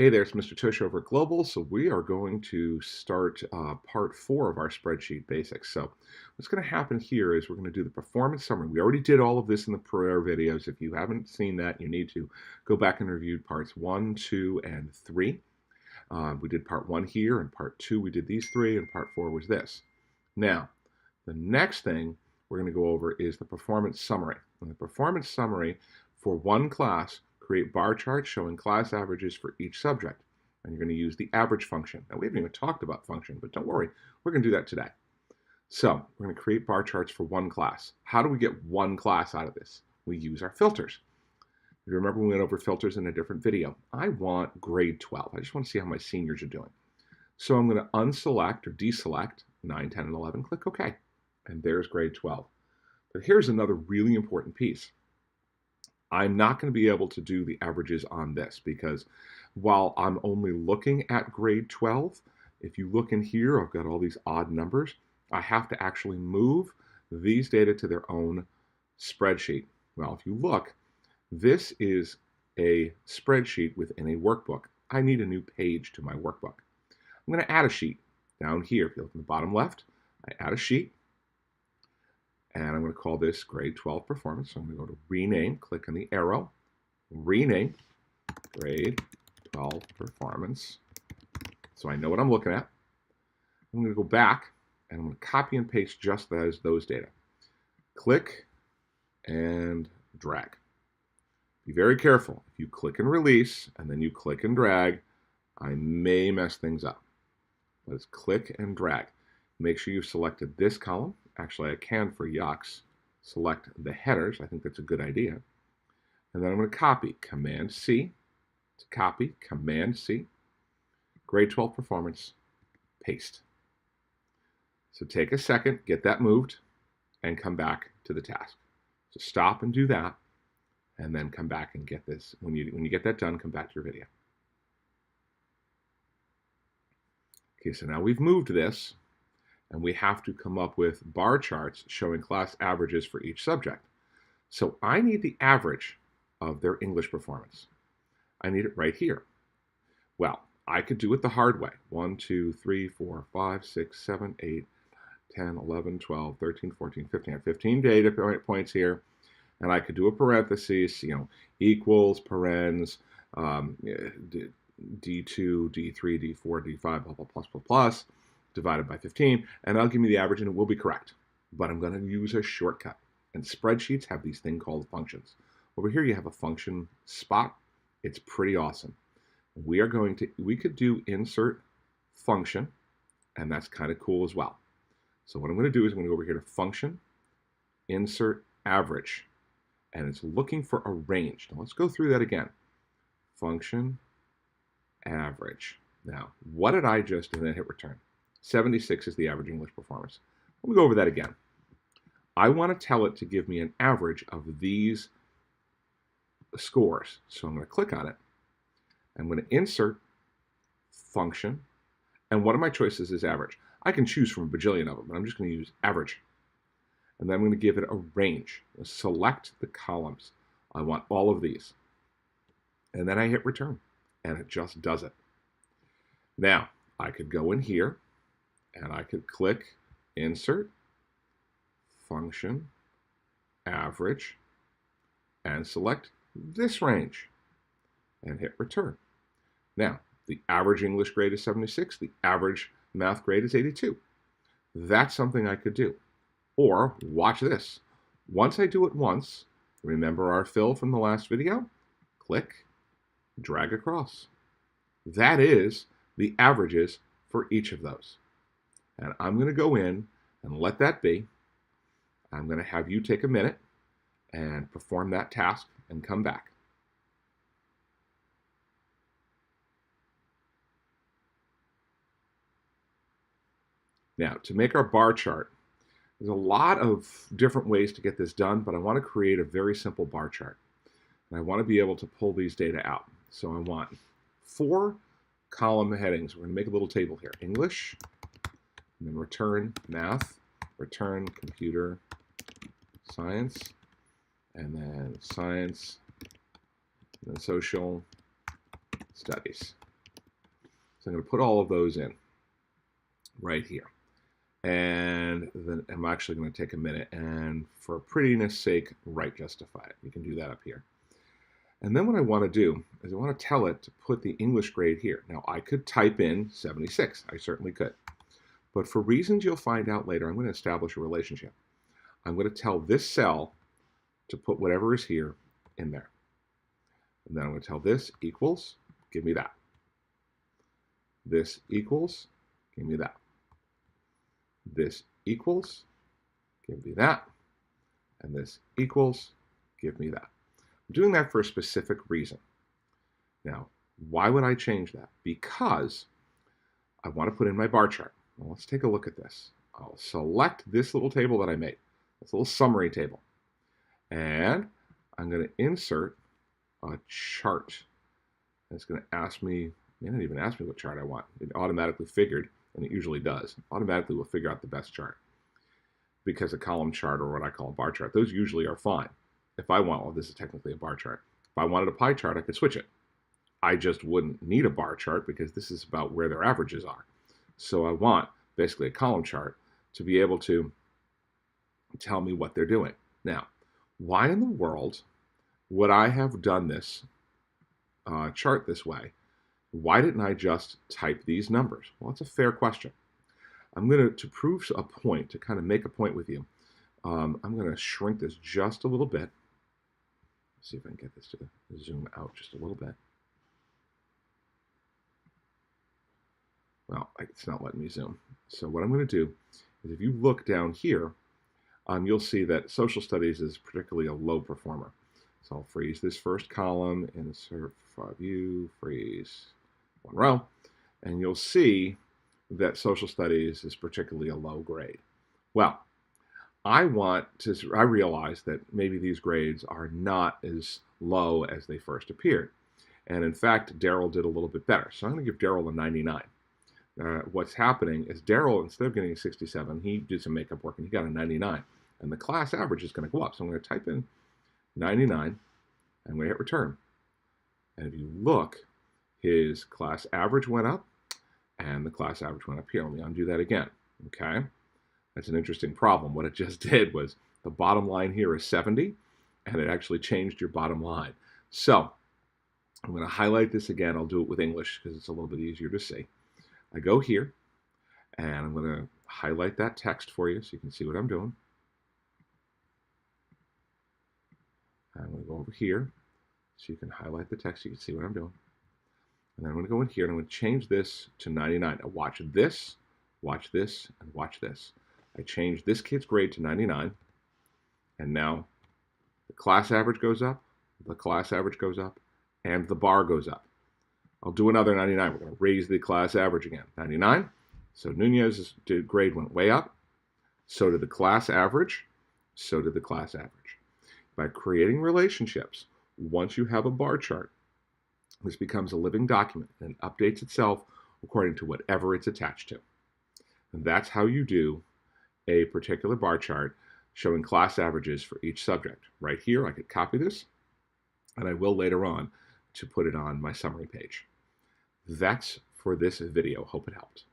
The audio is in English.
Hey there, it's Mr. Tush over at Global. So we are going to start part 4 of our spreadsheet basics. So what's going to happen here is we're going to do the performance summary. We already did all of this in the prior videos. If you haven't seen that, you need to go back and review parts 1, 2, and 3. We did part 1 here, and part 2 we did these 3, and part 4 was this. Now, the next thing we're going to go over is the performance summary. And the performance summary for one class, create bar charts showing class averages for each subject. And you're going to use the average function. Now, we haven't even talked about function, but don't worry, we're going to do that today. So we're going to create bar charts for one class. How do we get one class out of this? We use our filters. You remember we went over filters in a different video. I want grade 12. I just want to see how my seniors are doing. So I'm going to unselect or deselect 9, 10, and 11. Click OK. And there's grade 12. But here's another really important piece. I'm not going to be able to do the averages on this because while I'm only looking at grade 12, if you look in here, I've got all these odd numbers. I have to actually move these data to their own spreadsheet. Well, if you look, this is a spreadsheet within a workbook. I need a new page to my workbook. I'm going to add a sheet down here. If you look in the bottom left, I add a sheet. And I'm going to call this grade 12 performance. So I'm going to go to rename, click on the arrow, rename, grade 12 performance. So I know what I'm looking at. I'm going to go back and I'm going to copy and paste just those data. Click and drag. Be very careful. If you click and release and then you click and drag, I may mess things up. Let's click and drag. Make sure you've selected this column. Actually, I can for yucks select the headers. I think that's a good idea. And then I'm going to copy Command-C to copy, Command-C, grade 12 performance, paste. So take a second, get that moved, and come back to the task. So stop and do that, and then come back and get this. When you get that done, come back to your video. Okay, so now we've moved this. And we have to come up with bar charts showing class averages for each subject. So I need the average of their English performance. I need it right here. Well, I could do it the hard way. 1, 2, 3, 4, 5, 6, 7, 8, 10, 11, 12, 13, 14, 15. I have 15 data points here. And I could do a parenthesis, equals, parens, D2, D3, D4, D5, blah, blah, plus, plus, plus, divided by 15, and that'll give me the average, and it will be correct. But I'm going to use a shortcut. And spreadsheets have these things called functions. Over here, you have a function spot. It's pretty awesome. We could do insert function, and that's kind of cool as well. So what I'm going to do is I'm going to go over here to function, insert average, and it's looking for a range. Now let's go through that again. Function average. Now, what did I just do? And then hit return. 76 is the average English performance. Let me go over that again. I want to tell it to give me an average of these scores. So I'm going to click on it. I'm going to insert function. And one of my choices is average. I can choose from a bajillion of them, but I'm just going to use average. And then I'm going to give it a range. Select the columns. I want all of these. And then I hit return. And it just does it. Now, I could go in here. And I could click insert, function, average, and select this range and hit return. Now, the average English grade is 76. The average math grade is 82. That's something I could do. Or watch this. Once I do it once, remember our fill from the last video? Click, drag across. That is the averages for each of those. And I'm going to go in and let that be. I'm going to have you take a minute and perform that task and come back. Now, to make our bar chart, there's a lot of different ways to get this done, but I want to create a very simple bar chart. And I want to be able to pull these data out. So I want 4 column headings. We're going to make a little table here. English, and then return math, return computer science, and then science, and then social studies. So I'm going to put all of those in right here. And then I'm actually going to take a minute and, for prettiness sake, right justify it. You can do that up here. And then what I want to do is I want to tell it to put the English grade here. Now, I could type in 76. I certainly could. But for reasons you'll find out later, I'm going to establish a relationship. I'm going to tell this cell to put whatever is here in there. And then I'm going to tell this equals, give me that. This equals, give me that. This equals, give me that. And this equals, give me that. I'm doing that for a specific reason. Now, why would I change that? Because I want to put in my bar chart. Well, let's take a look at this. I'll select this little table that I made, this little summary table. And I'm going to insert a chart. It's going to ask me, it didn't even ask me what chart I want. It automatically figured, and it usually does, automatically will figure out the best chart. Because a column chart, or what I call a bar chart, those usually are fine. If I want, well, this is technically a bar chart. If I wanted a pie chart, I could switch it. I just wouldn't need a bar chart because this is about where their averages are. So I want basically a column chart to be able to tell me what they're doing. Now, why in the world would I have done this chart this way? Why didn't I just type these numbers? Well, it's a fair question. I'm going to prove a point, to kind of make a point with you. I'm going to shrink this just a little bit. Let's see if I can get this to zoom out just a little bit. Well, it's not letting me zoom. So what I'm going to do is, if you look down here, you'll see that social studies is particularly a low performer. So I'll freeze this first column, insert view, freeze one row, and you'll see that social studies is particularly a low grade. Well, I realize that maybe these grades are not as low as they first appeared. And in fact, Daryl did a little bit better. So I'm going to give Daryl a 99. What's happening is Daryl, instead of getting a 67, he did some makeup work and he got a 99. And the class average is going to go up. So I'm going to type in 99 and we hit return. And if you look, his class average went up and the class average went up here. Let me undo that again. Okay. That's an interesting problem. What it just did was the bottom line here is 70 and it actually changed your bottom line. So I'm going to highlight this again. I'll do it with English because it's a little bit easier to see. I go here, and I'm going to highlight that text for you so you can see what I'm doing. I'm going to go over here so you can highlight the text so you can see what I'm doing. And then I'm going to go in here, and I'm going to change this to 99. Now watch this, and watch this. I changed this kid's grade to 99, and now the class average goes up, the class average goes up, and the bar goes up. I'll do another 99. We're going to raise the class average again. 99. So Nunez's grade went way up. So did the class average. So did the class average. By creating relationships, once you have a bar chart, this becomes a living document and updates itself according to whatever it's attached to. And that's how you do a particular bar chart showing class averages for each subject. Right here, I could copy this, and I will later on to put it on my summary page. That's for this video. Hope it helped.